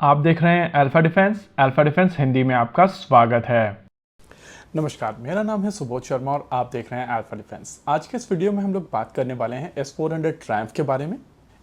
आप देख रहे हैं अल्फा डिफेंस हिंदी में आपका स्वागत है। नमस्कार, मेरा नाम है सुबोध शर्मा और आप देख रहे हैं अल्फा डिफेंस। आज के इस वीडियो में हम लोग बात करने वाले हैं S400 ट्रायम्फ के बारे में।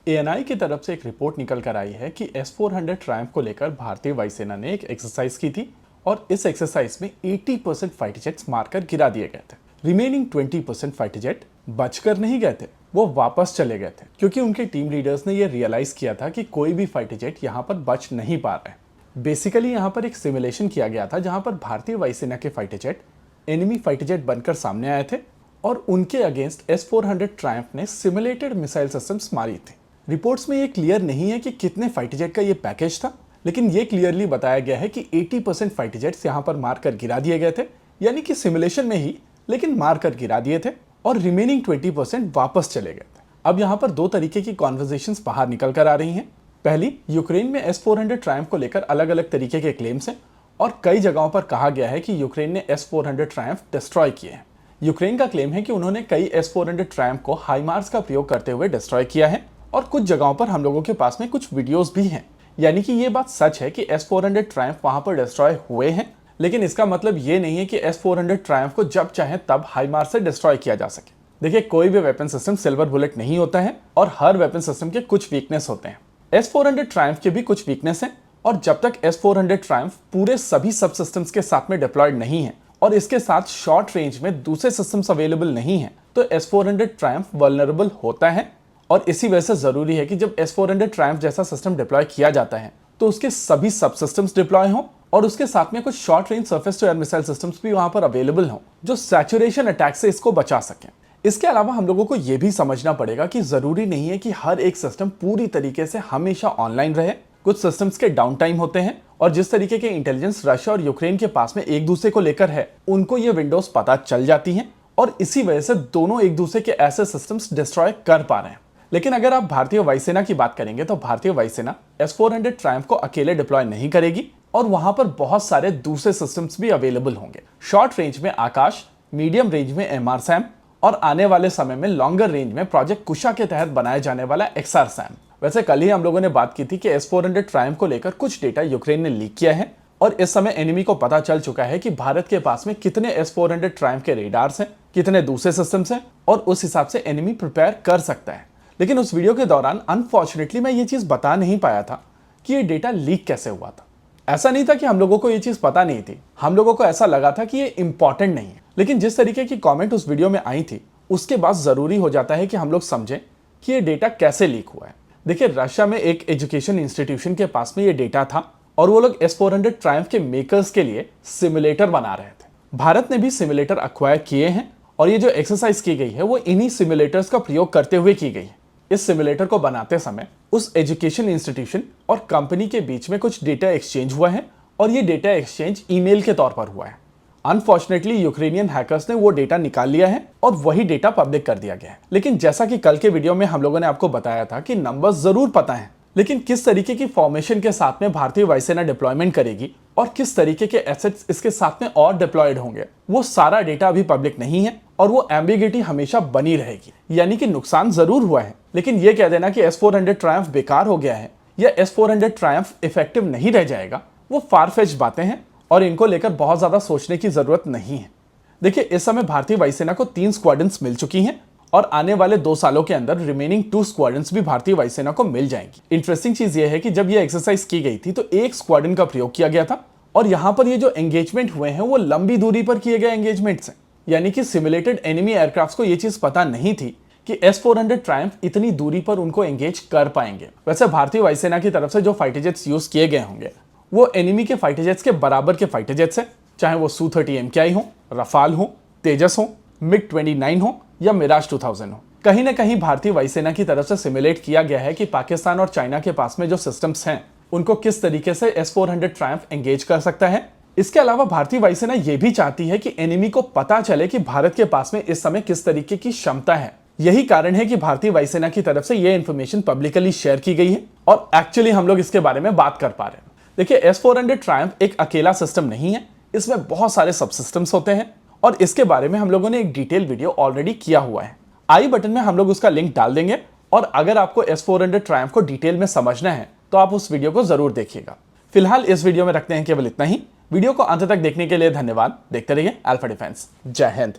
ANI की तरफ से एक रिपोर्ट निकल कर आई है कि S400 ट्रायम्फ को लेकर भारतीय वायुसेना ने एक एक्सरसाइज की थी और इस एक्सरसाइज में 80% फाइटर जेट्स मारकर गिरा दिए गए थे। रिमेनिंग 20% फाइटर जेट बचकर नहीं गए थे, वो वापस चले गए थे क्योंकि उनके टीम लीडर्स ने यह रियलाइज किया था कि कोई भी फाइटर जेट यहाँ पर बच नहीं पा रहे हैं। बेसिकली यहाँ पर एक सिमुलेशन किया गया था जहाँ पर भारतीय वायुसेना के fighter jet enemy fighter jet बनकर सामने आए थे और उनके अगेंस्ट S400 ट्रायम्फ ने सिमुलेटेड मिसाइल सिस्टम्स मारी थी। रिपोर्ट्स में ये क्लियर नहीं है कि कितने फाइटर जेट का ये पैकेज था, लेकिन ये क्लियरली बताया गया है कि 80% फाइटर जेट्स यहाँ पर मारकर गिरा दिए गए थे, यानी कि सिमुलेशन में ही लेकिन मारकर गिरा दिए थे और रिमेनिंग 20% वापस चले गए थे। अब यहाँ पर दो तरीके की कॉन्वर्सेशंस बाहर निकल कर आ रही हैं। पहली, यूक्रेन में S400 ट्रायम्फ को लेकर अलग अलग तरीके के क्लेम्स हैं और कई जगहों पर कहा गया है कि यूक्रेन ने S400 ट्रायम्फ डिस्ट्रॉय किए हैं। यूक्रेन का क्लेम है कि उन्होंने कई S400 ट्रायम्फ को हाइमार्स का प्रयोग करते हुए डिस्ट्रॉय किया है और कुछ जगहों पर हम लोगों के पास में कुछ वीडियोस भी हैं। यानी कि ये बात सच है कि S400 ट्रायम्फ वहां पर डिस्ट्रॉय हुए हैं, लेकिन इसका मतलब ये नहीं है कि S400 ट्रायम्फ को जब चाहे तब हाइमार्स से डिस्ट्रॉय किया जा सके। देखिए, कोई भी वेपन सिस्टम सिल्वर बुलेट नहीं होता है और हर वेपन सिस्टम के कुछ वीकनेस होते हैं। S400 ट्रायम्फ के भी कुछ वीकनेस हैं और जब तक S400 ट्रायम्फ पूरे सभी सब सिस्टम्स के साथ में डिप्लॉयड नहीं है और इसके साथ शॉर्ट रेंज में दूसरे सिस्टम्स अवेलेबल नहीं है तो S400 ट्रायम्फ वल्नरेबल होता है। और इसी वजह से जरूरी है कि जब S400 ट्रायम्फ जैसा सिस्टम डिप्लॉय किया जाता है तो उसके सभी सब सिस्टम्स डिप्लॉय हों और उसके साथ में कुछ short range surface to air missile systems भी वहां पर अवेलेबल हों जो सैचुरेशन अटैक से इसको बचा सकें। इसके अलावा हम लोगों को यह भी समझना पड़ेगा कि जरूरी नहीं है कि हर एक सिस्टम पूरी तरीके से हमेशा ऑनलाइन रहे। कुछ सिस्टम्स के डाउन टाइम होते हैं और जिस तरीके के इंटेलिजेंस रशिया और यूक्रेन के पास में एक दूसरे को लेकर है, उनको ये विंडोज पता चल जाती हैं और इसी वजह से दोनों एक दूसरे के ऐसे सिस्टम्स डिस्ट्रॉय कर पा रहे हैं। लेकिन अगर आप भारतीय वायुसेना की बात करेंगे तो भारतीय वायुसेना S400 ट्रायम्फ को अकेले डिप्लॉय नहीं करेगी और वहां पर बहुत सारे दूसरे सिस्टम्स भी अवेलेबल होंगे। शॉर्ट रेंज में आकाश, मीडियम रेंज में MRSAM और आने वाले समय में लॉन्गर रेंज में प्रोजेक्ट कुशा के तहत बनाए जाने वाला XRSAM। वैसे कल ही हम लोगों ने बात की थी कि S400 ट्रायम्फ को लेकर कुछ डेटा यूक्रेन ने लीक किया है और इस समय एनिमी को पता चल चुका है कि भारत के पास में कितने S400 ट्रायम्फ के रेडार्स हैं, कितने दूसरे सिस्टम्स हैं और उस हिसाब से एनिमी प्रिपेयर कर सकता है। लेकिन उस वीडियो के दौरान अनफॉर्चुनेटली मैं ये चीज बता नहीं पाया था कि ये डेटा लीक कैसे हुआ था। ऐसा नहीं था कि हम लोगों को ये चीज पता नहीं थी, हम लोगों को ऐसा लगा था कि ये इंपॉर्टेंट नहीं है, लेकिन जिस तरीके की कमेंट उस वीडियो में आई थी उसके बाद जरूरी हो जाता है कि हम लोग समझें कि ये डेटा कैसे लीक हुआ है। देखिए, रशिया में एक एजुकेशन इंस्टीट्यूशन के पास में ये डेटा था और वो लोग S400 ट्रायम्फ के मेकर्स के लिए सिमुलेटर बना रहे थे। भारत ने भी सिमुलेटर अक्वायर किए हैं और ये जो एक्सरसाइज की गई है वो इन्हीं सिमुलेटर्स का प्रयोग करते हुए की गई है। इस सिमुलेटर को बनाते समय उस एजुकेशन इंस्टीट्यूशन और कंपनी के बीच में कुछ डेटा एक्सचेंज हुआ है और ये डेटा एक्सचेंज ईमेल के तौर पर हुआ है। अनफॉर्चुनेटली यूक्रेनियन हैकर्स ने वो डेटा निकाल लिया है और वही डेटा पब्लिक कर दिया गया है। लेकिन जैसा कि कल के वीडियो में हम लोगों ने आपको बताया था कि नंबर्स जरूर पता है, लेकिन किस तरीके की फॉर्मेशन के साथ में भारतीय वायुसेना डिप्लॉयमेंट करेगी और किस तरीके के एसेट्स इसके साथ में और डिप्लॉयड होंगे, वो सारा डेटा अभी पब्लिक नहीं है और वो एम्बिगिटी हमेशा बनी रहेगी। यानी कि नुकसान जरूर हुआ है, लेकिन ये कह देना कि S400 ट्रायम्फ बेकार हो गया है या S400 ट्रायम्फ इफेक्टिव नहीं रह जाएगा, वो फारफेच्ड बातें हैं और इनको लेकर बहुत ज्यादा सोचने की जरूरत नहीं है। देखिए, इस समय भारतीय वायुसेना को 3 स्क्वाड्रन्स मिल चुकी हैं और आने वाले 2 सालों के अंदर रिमेनिंग 2 स्क्वाड्रन्स भी भारतीय वायुसेना को मिल जाएंगी। इंटरेस्टिंग चीज यह है कि जब यह एक्सरसाइज की गई थी तो एक स्क्वाड्रन का प्रयोग किया गया था और यहां पर ये जो एंगेजमेंट हुए हैं वो लंबी दूरी पर किए गए एंगेजमेंट्स हैं। यानी कि सिमुलेटेड एनिमी एयरक्राफ्ट को यह चीज पता नहीं थी कि S400 ट्रायम्फ इतनी दूरी पर उनको एंगेज कर पाएंगे। वैसे भारतीय वायुसेना की तरफ से जो फाइटर जेट्स यूज किए गए होंगे वो एनिमी के फाइटर जेट्स के बराबर के फाइटर जेट्स हैं, चाहे वो Su-30 MKI हो, रफाल हो, तेजस हो, MiG-29 हो या मिराज 2000 हो। कहीं ना कहीं भारतीय वायुसेना की तरफ से सिमुलेट किया गया है कि पाकिस्तान और चाइना के पास में जो सिस्टम्स हैं उनको किस तरीके से S400 ट्रायम्फ एंगेज कर सकता है। इसके अलावा भारतीय वायुसेना यह भी चाहती है कि एनिमी को पता चले कि भारत के पास में इस समय किस तरीके की क्षमता है। यही कारण है कि भारतीय वायुसेना की तरफ से यह इंफॉर्मेशन पब्लिकली शेयर की गई है और एक्चुअली हम लोग इसके बारे में बात कर पा रहे हैं। देखिए, S400 ट्रायम्फ एक अकेला सिस्टम नहीं है, इसमें बहुत सारे सब सिस्टम्स होते हैं और इसके बारे में हम लोगों ने एक डिटेल वीडियो ऑलरेडी किया हुआ है। आई बटन में हम लोग उसका लिंक डाल देंगे और अगर आपको S400 ट्रायम्फ को डिटेल में समझना है तो आप उस वीडियो को जरूर देखिएगा। फिलहाल इस वीडियो में रखते हैं केवल इतना ही। वीडियो को अंत तक देखने के लिए धन्यवाद। देखते रहिए अल्फा डिफेंस। जय हिंद।